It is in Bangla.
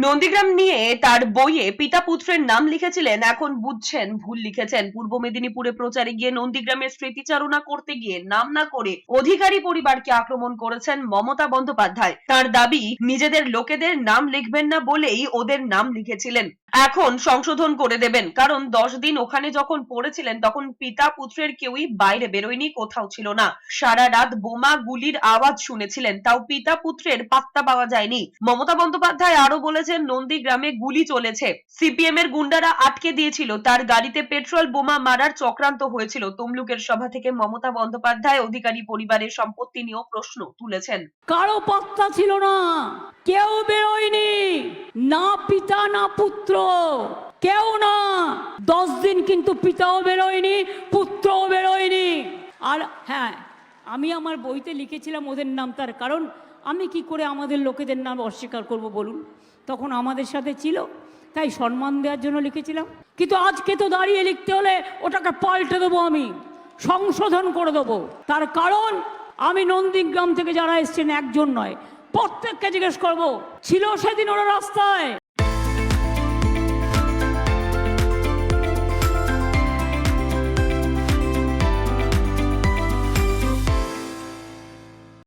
নন্দীগ্রাম নিয়ে তার বইয়ে পিতা পুত্রের নাম লিখেছিলেন, এখন বুঝছেন ভুল লিখেছেন। পূর্ব মেদিনীপুরে প্রচারে গিয়ে নন্দীগ্রামের স্মৃতিচারণা করতে গিয়ে নাম না করে অধিকারী পরিবারকে আক্রমণ করেছেন মমতা বন্দ্যোপাধ্যায়। তার দাবি, নিজেদের লোকেদের নাম লিখবেন না বলেই ওদের নাম লিখেছিলেন। এখন সংশোধন করে দেবেন, কারণ 10 দিন ওখানে যখন পড়েছিলেন তখন পিতা পুত্রের কেউই বাইরে বেরোয়নি, কোথাও ছিল না। সারা রাত বোমা গুলির আওয়াজ শুনেছিলেন, তাও পিতা পুত্রের পাত্তা পাওয়া যায়নি। মমতা বন্দ্যোপাধ্যায় আরো বলেছেন, নন্দীগ্রামে গুলি চলেছে, সিপিএম এর গুন্ডারা আটকে দিয়েছিল, তার গাড়িতে পেট্রোল বোমা মারার চক্রান্ত হয়েছিল। তমলুকের সভা থেকে মমতা বন্দ্যোপাধ্যায় অধিকারী পরিবারের সম্পত্তি নিয়েও প্রশ্ন তুলেছেন। কারো পাত্তা ছিল না, কেউ বেরোয়নি, না পিতা না পুত্র, কেউ না। 10 দিন কিন্তু পিতাও বেরোয়নি, পুত্রও বেরোয়নি। আর হ্যাঁ, আমি আমার বইতে লিখেছিলাম ওদের নাম, তার কারণ আমি কি করে আমাদের লোকেদের নাম অস্বীকার করব বলুন? তখন আমাদের সাথে ছিল, তাই সম্মান দেওয়ার জন্য লিখেছিলাম। কিন্তু আজকে তো দাঁড়িয়ে লিখতে হলে ওটাকে পাল্টে দেবো, আমি সংশোধন করে দেবো। তার কারণ আমি নন্দীগ্রাম থেকে যারা এসছেন একজন নয়, প্রত্যেককে জিজ্ঞেস করবো, ছিল সেদিন ওরা রাস্তায়,